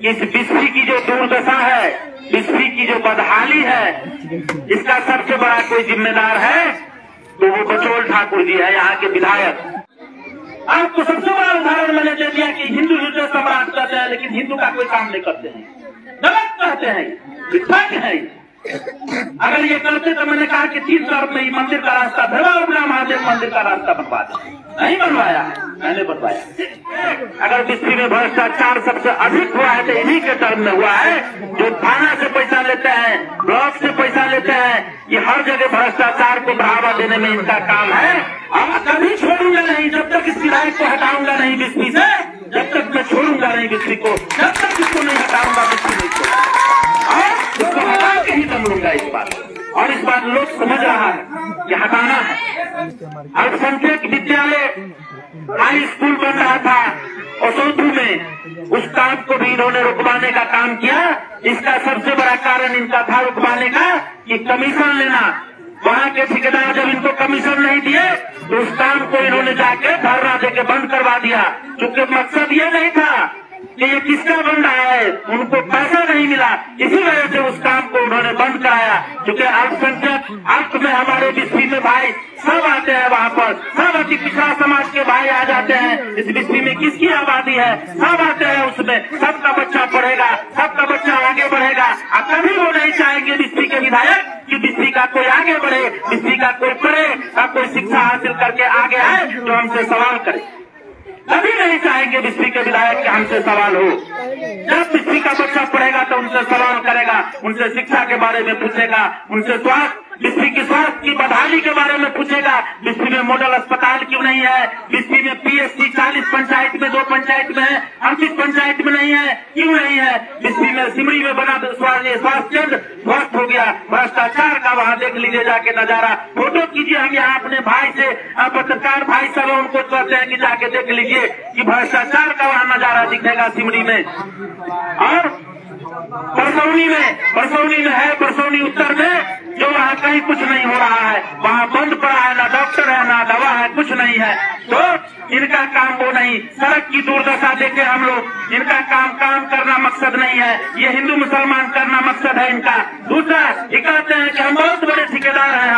कि इस बिस्फी की जो दुर्दशा है, बिस्फी की जो बदहाली है, इसका सबसे बड़ा कोई जिम्मेदार है तो वो बचौल ठाकुर जी है, यहाँ के विधायक। आपको सबसे बड़ा उदाहरण मैंने दे दिया कि हिंदू हृदय सम्राट कहते हैं, लेकिन हिंदू का कोई काम नहीं करते हैं, गलत कहते हैं, विफल है। अगर ये करते तो मैंने कहा कि 3 तरफ में मंदिर का रास्ता, भैरवा महादेव मंदिर का रास्ता बनवा दे। नहीं बनवाया है, मैंने बनवाया। अगर बिस्फी में भ्रष्टाचार सबसे अधिक हुआ है तो इन्हीं के टर्म में हुआ है, जो थाना से पैसा लेते हैं, ब्लॉक से पैसा लेते हैं, ये हर जगह भ्रष्टाचार को बढ़ावा देने में इनका काम है। और कभी छोड़ूंगा नहीं, जब तक इस विधायक को हटाऊंगा नहीं बिस्फी से, जब तक मैं छोड़ूंगा नहीं बिस्फी को, जब तक इसको नहीं हटाऊंगा बिस्फी नहीं छोड़ूंगा, और इसको हटा के ही दम लूंगा इस बात। और इस बात लोग समझ रहा है कि हटाना है। अल्पसंख्यक विद्यालय हाई स्कूल बन रहा था ओसौथू में, उस काम को भी इन्होंने रुकवाने का काम किया। इसका सबसे बड़ा कारण इनका था रुकवाने का कि कमीशन लेना। वहाँ के ठेकेदार जब इनको कमीशन नहीं दिए तो उस काम को इन्होंने जाके धरना देके बंद करवा दिया, क्योंकि मकसद ये नहीं था कि ये किसका बन रहा है, उनको पैसा नहीं मिला, इसी वजह से उस काम को उन्होंने बंद कराया। क्योंकि अल्पसंख्यक अंत में हमारे बिस्फी में भाई सब आते हैं, वहाँ पर सब अति पिछड़ा समाज के भाई आ जाते हैं। इस बिस्फी में किसकी आबादी है, सब आते हैं, उसमें सबका बच्चा पढ़ेगा, सबका बच्चा आगे बढ़ेगा। और कभी वो नहीं चाहेंगे बिस्फी के विधायक कि बिस्फी का कोई आगे बढ़े, बिस्फी का कोई पढ़े, कोई शिक्षा हासिल करके आगे आए जो हमसे सवाल करे। कभी नहीं चाहेंगे बिस्फी के विधायक के हमसे सवाल हो। जब बिस्फी का बच्चा पढ़ेगा तो उनसे सवाल करेगा, उनसे शिक्षा के बारे में पूछेगा, उनसे स्वास्थ्य, बिस्फी की स्वास्थ्य की बदहाली के बारे में पूछेगा। बिस्फी में मॉडल अस्पताल क्यों नहीं है, बिस्फी में पीएचसी 40 पंचायत में 2 पंचायत में है, 38 पंचायत में नहीं है, क्यों नहीं है। बिस्फी में सिमरी में बना स्वास्थ्य केंद्र ध्वस्त हो गया, भ्रष्टाचार का वहाँ देख लीजिए जाके नजारा। फोटो कीजिए, हम यहाँ अपने भाई से पत्रकार भाई सब उनको कहते हैं कि जाके देख लीजिए कि भ्रष्टाचार का वहाँ नजारा दिखेगा सिमरी में। और परसौनी में है, परसौनी उत्तर में जो वहाँ कहीं कुछ नहीं हो रहा है, वहाँ बंद पड़ा है, ना डॉक्टर है, ना दवा है, कुछ नहीं है। तो इनका काम वो नहीं, सड़क की दुर्दशा देखे हम लोग। इनका काम करना मकसद नहीं है, ये हिंदू मुसलमान करना मकसद है इनका। दूसरा, ये कहते हैं कि हम बहुत बड़े ठेकेदार हैं,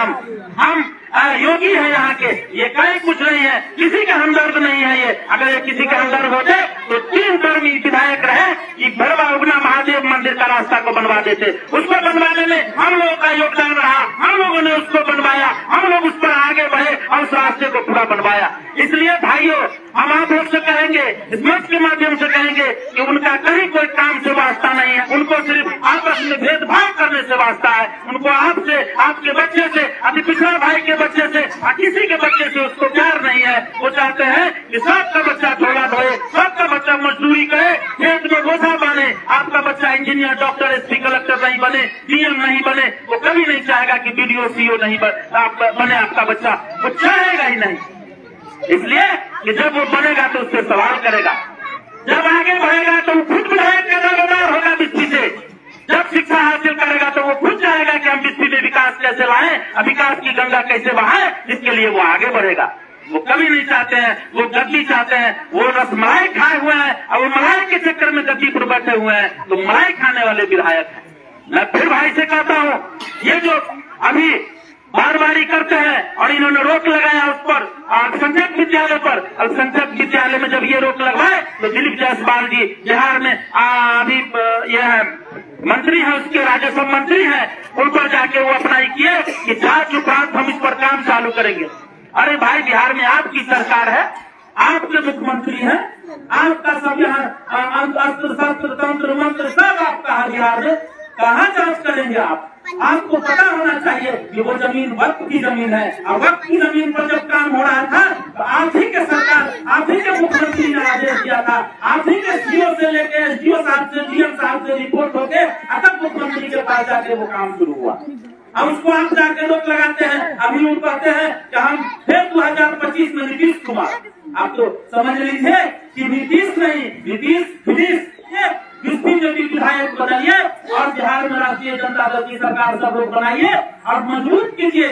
हम योगी है यहाँ के, ये कहीं कुछ नहीं है, किसी का हमदर्द नहीं है ये। अगर ये किसी का हमदर्द होते तो 3 टर्म विधायक रहे कि भैरवा उगना महादेव मंदिर का रास्ता को बनवा देते। उसको बनवाने में हम लोगों का योगदान रहा, हम लोगों ने उसको बनवाया, हम लोग उस पर आगे बढ़े और उस रास्ते को पूरा बनवाया। इसलिए भाइयों, हम आप लोग से कहेंगे, इस मंच के माध्यम से कहेंगे कि उनका कहीं कोई काम से वास्ता नहीं है, उनको सिर्फ आपस में भेदभाव करने से वास्ता है। उनको आपसे, आपके बच्चे से, अति पिछड़ा भाई के बच्चे से, किसी के बच्चे से उसको प्यार नहीं है। वो चाहते हैं कि सबका बच्चा झोला धोए, सबका बच्चा मजदूरी करे, खेत में बोझा बने। आपका बच्चा इंजीनियर, डॉक्टर, एसपी, कलेक्टर नहीं बने, डीएम नहीं बने, वो कभी नहीं चाहेगा कि बीडीओ सीओ नहीं बने आपका बच्चा, वो चाहेगा ही नहीं। इसलिए कि जब वो बनेगा तो उससे सवाल करेगा, जब आगे बढ़ेगा तो वो खुद विधायक का दावेदार होगा बिस्फी से, जब शिक्षा हासिल करेगा तो वो खुद चाहेगा कि हम बिस्फी में विकास कैसे लाएं, विकास की गंगा कैसे बहाएं, इसके लिए वो आगे बढ़ेगा। वो कभी नहीं चाहते हैं, वो गद्दी चाहते हैं, वो रसमलाई खाए हुए हैं और वो मलाई के चक्कर में गद्दी पर बैठे हुए हैं, तो मलाई खाने वाले विधायक हैं। मैं फिर भाई से कहता हूँ, ये जो अभी बार-बारी करते हैं और इन्होंने रोक लगाया उस पर, अल्पसंख्यक विद्यालय पर, अल्पसंख्यक विद्यालय में जब ये रोक लगवाए तो दिलीप जायसवाल जी बिहार में अभी यह मंत्री है, उसके राजस्व मंत्री हैं, उन पर जाके वो अप्लाई किए कि जांच उपरांत हम इस पर काम चालू करेंगे। अरे भाई, बिहार में आपकी सरकार है, आपके मुख्यमंत्री हैं, आपका सब यहाँ अस्त्र शस्त्र तंत्र मंत्र सब आपका है बिहार में, कहाँ जांच करेंगे आप? आपको पता होना चाहिए कि वो जमीन वक्त की जमीन है, और वक्त की जमीन पर जब काम हो रहा था तो आप ही के सरकार, आप ही के मुख्यमंत्री ने आदेश दिया था, आप ही के सीओ से लेके एसडीओ साहब से, डीएम साहब से रिपोर्ट होके तब मुख्यमंत्री के पास जाके वो काम शुरू हुआ। अब उसको आप जाके रोक लगाते हैं। अभी वो कहते हैं कि हम फिर 2025 में नीतीश कुमार, आप तो समझ लीजिए कि नीतीश नहीं, नीतीश बिस्फी में भी विधायक बनाइए और बिहार में राष्ट्रीय जनता दल की सरकार सब लोग बनाइए और मजबूत कीजिए।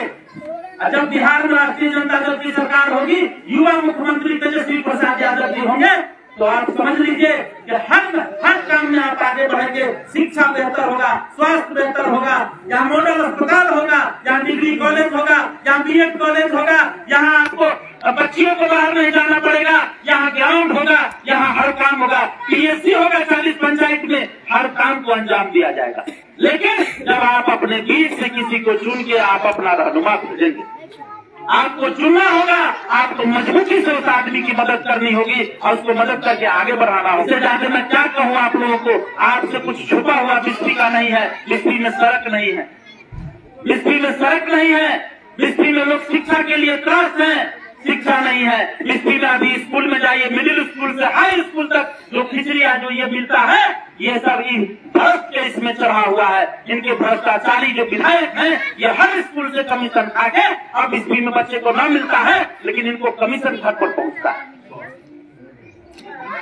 जब बिहार में राष्ट्रीय जनता दल की सरकार होगी, युवा मुख्यमंत्री तेजस्वी प्रसाद यादव जी होंगे, तो आप समझ लीजिए कि हर काम में आप आगे बढ़ेंगे, शिक्षा बेहतर होगा, स्वास्थ्य बेहतर होगा, यहाँ मॉडल अस्पताल होगा, यहाँ डिग्री कॉलेज होगा, यहाँ बीएड कॉलेज होगा, यहाँ आपको बच्चियों को बाहर नहीं जाना पड़ेगा, यहाँ ग्राउंड होगा, यहाँ हर काम होगा, पीएससी होगा 40 पंचायत में, हर काम को अंजाम दिया जाएगा। लेकिन जब आप अपने बीच से किसी को चुन के आप अपना रहनुमा खोजेंगे, आपको चुनना होगा, आपको मजबूती से उस आदमी की मदद करनी होगी और उसको मदद करके आगे बढ़ाना होगा। इससे ज्यादा मैं क्या कहूँ आप लोगों को, आपसे कुछ छुपा हुआ बिस्फी का नहीं है, बिस्फी में सड़क नहीं है, बिस्फी में सड़क नहीं है, बिस्फी में लोग शिक्षा के लिए त्रस्त हैं, शिक्षा नहीं है। बिस्फी में अभी स्कूल में जाइए, मिडिल स्कूल से हाई स्कूल तक जो खिचड़ियाँ जो ये मिलता है, ये सब भ्रष्ट के इसमें चढ़ा हुआ है। इनके भ्रष्टाचारी जो विधायक हैं, ये हर स्कूल से कमीशन खा के अब बिस्फी में बच्चे को न मिलता है, लेकिन इनको कमीशन घर पर पहुंचता है,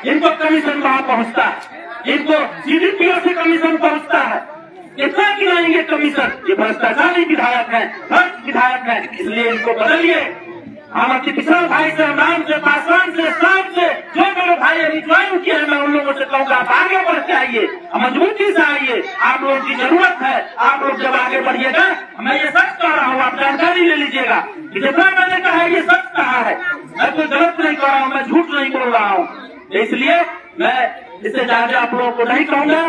इनको कमीशन वहां पहुंचता है, इनको सीडीपीओ से कमीशन पहुंचता है। कितना गिनाएंगे कमीशन? ये भ्रष्टाचारी विधायक हैं, भ्रष्ट विधायक हैं, इसलिए इनको बदलिए। हम अपने पिछड़ा भाई से, राम से, पासवान से, सांप से, जो मेरे भाई अभी ज्वाइन किए हैं, मैं उन लोगों से कहूँगा आप आगे बढ़ के आइए, मजबूती से आइए, आप लोगों की जरूरत है। आप लोग जब आगे बढ़िएगा, मैं ये सच कह रहा हूँ, आप जानकारी ले लीजिएगा कि जितना मैंने कहा है ये सच कहा है, मैं कोई गलत नहीं कर रहा हूँ, मैं झूठ नहीं बोल रहा हूँ। इसलिए मैं इससे ज्यादा आप लोगों को नहीं कहूँगा,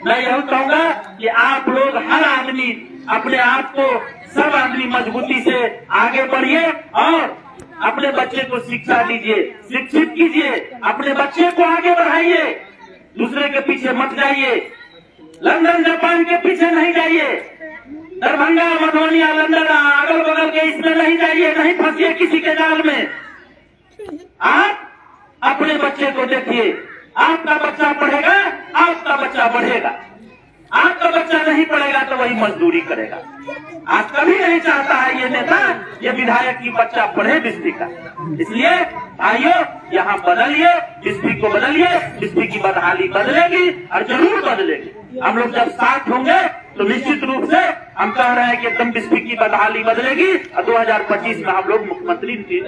मैं यही कहूँगा कि आप लोग हर आदमी अपने आप को, सब आदमी मजबूती से आगे बढ़िए और अपने बच्चे को शिक्षा दीजिए, शिक्षित कीजिए, अपने बच्चे को आगे बढ़ाइए, दूसरे के पीछे मत जाइए, लंदन जापान के पीछे नहीं जाइए, दरभंगा मधुबनिया लंदन अगल बगल के इसमें नहीं जाइए, नहीं फंसिए किसी के जाल में। आप अपने बच्चे को देखिए, आपका बच्चा पढ़ेगा, आपका बच्चा बढ़ेगा, आपका बच्चा नहीं पढ़ेगा तो वही मजदूरी करेगा। आज कभी नहीं चाहता है ये नेता, ये विधायक की बच्चा पढ़े बिस्फी का। इसलिए भाइयों, यहाँ बदलिए, बिस्फी को बदलिए, बिस्फी की बदहाली बदलेगी और जरूर बदलेगी। हम लोग जब साथ होंगे तो निश्चित रूप से हम कह रहे हैं कि एकदम बिस्फी की बदहाली बदलेगी और 2025 में हम लोग मुख्यमंत्री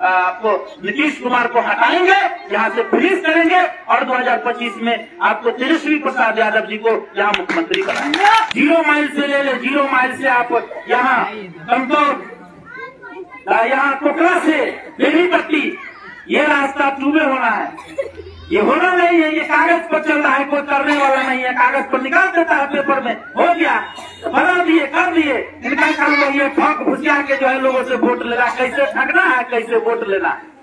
आपको नीतीश कुमार को हटाएंगे, यहाँ से फ्रीज करेंगे और 2025 में आपको तेजस्वी प्रसाद यादव जी को यहाँ मुख्यमंत्री बनाएंगे। 0 माइल से ले ले, 0 माइल से आप यहाँ कमतौर, यहाँ कोकरा से बेनीपट्टी, ये रास्ता टूबे होना है, ये होना नहीं है, ये कागज पर चल रहा है, कोई करने वाला नहीं है, कागज पर निकाल देता है, पेपर में हो गया, बना दिए, कर दिए। इनका काम लोग ये ठग घुसिया के जो है लोगों से वोट लेना, कैसे ठगना है, कैसे वोट लेना है,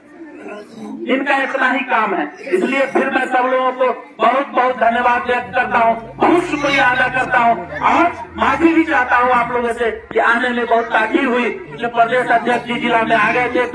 इनका इतना ही काम है। इसलिए फिर मैं सब लोगों को बहुत बहुत धन्यवाद व्यक्त करता हूँ, बहुत शुक्रिया अदा करता हूँ और माफी भी चाहता हूँ आप लोगों से कि आने में बहुत ताखीर हुई। जो प्रदेश अध्यक्ष जी जिला में आ गए थे।